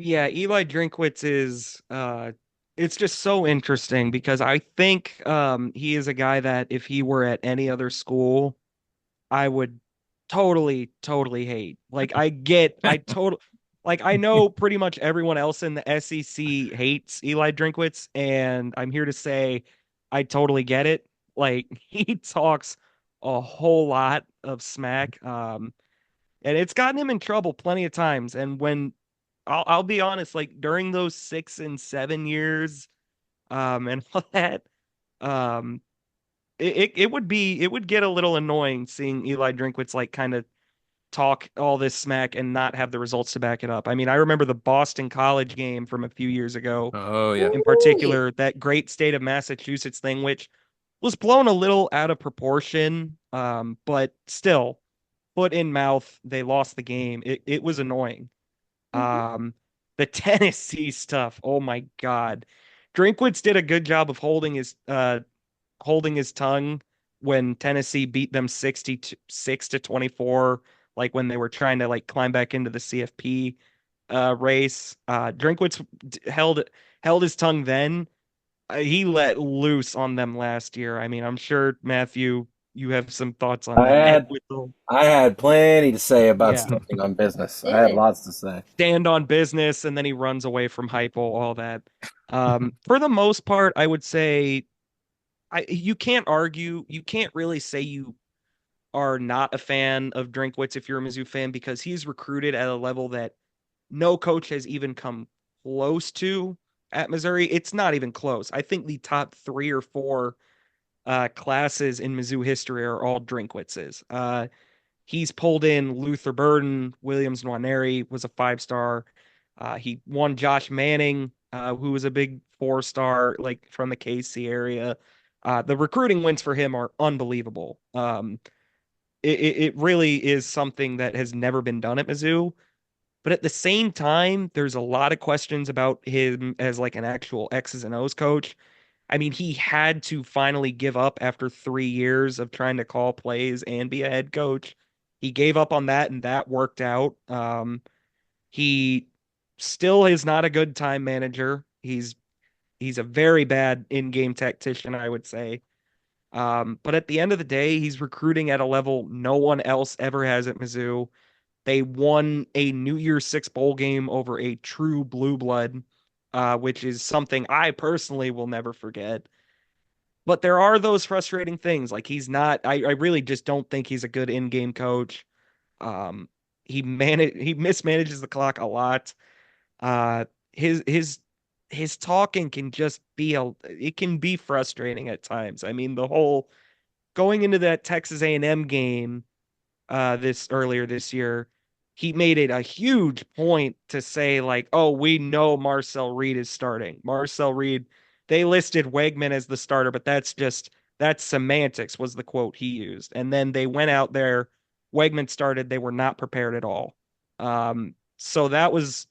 Yeah, Eli Drinkwitz is it's just so interesting because I think he is a guy that if he were at any other school, I would totally hate. Like I know pretty much everyone else in the SEC hates Eli Drinkwitz, and I'm here to say I totally get it. Like he talks a whole lot of smack. And it's gotten him in trouble plenty of times. And when I'll be honest, like during those 6 and 7 years, and all that, um, it would get a little annoying seeing Eli Drinkwitz like kind of talk all this smack and not have the results to back it up. I mean, I remember the Boston College game from a few years ago, Oh yeah. in Ooh, yeah. particular, that great state of Massachusetts thing, which was blown a little out of proportion, but still, foot in mouth, they lost the game. It was annoying. Mhm. Um, the Tennessee stuff, oh my God. Drinkwitz did a good job of holding his tongue when Tennessee beat them 66 to 24, like when they were trying to like climb back into the CFP race. Drinkwitz held his tongue then. He let loose on them last year. I mean, I'm sure Matthew, you have some thoughts on I that. had With the I had plenty to say about yeah, standing on business. I had Yeah. lots to say. stand on business, and then he runs away from hypo, all that. For the most part, I would say you can't argue. You can't really say you are not a fan of Drinkwitz if you're a Mizzou fan because he's recruited at a level that no coach has even come close to at Missouri. It's not even close. I think the top 3 or 4 classes in Mizzou history are all Drinkwitz's. He's pulled in Luther Burden, Williams Nwaneri was a 5 star. He won Josh Manning, who was a big 4 star, like from the KC area. The recruiting wins for him are unbelievable. It really is something that has never been done at Mizzou. But at the same time, there's a lot of questions about him as like an actual X's and O's coach. I mean, he had to finally give up after 3 years of trying to call plays and be a head coach. He gave up on that, and that worked out. He still is not a good time manager. He's a very bad in-game tactician, I would say. But at the end of the day, he's recruiting at a level no one else ever has at Mizzou. They won a New Year's Six bowl game over a true blue blood, which is something I personally will never forget. But there are those frustrating things. Like I really just don't think he's a good in-game coach. Um, he mismanages the clock a lot. Uh, his his his talking can just be it can be frustrating at times. I mean, the whole going into that Texas A&M game this earlier this year, he made it a huge point to say like, "Oh, we know Marcel Reed is starting." Marcel Reed, they listed Wegman as the starter, but that's semantics was the quote he used. And then they went out there, Wegman started, they were not prepared at all. So that was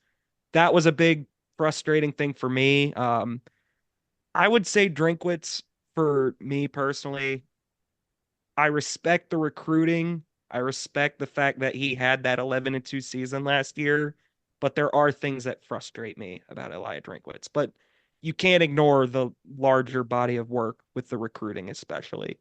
a big frustrating thing for me. I would say Drinkwitz for me personally, I respect the recruiting. I respect the fact that he had that 11-2 season last year, but there are things that frustrate me about Eli Drinkwitz. But you can't ignore the larger body of work with the recruiting, especially.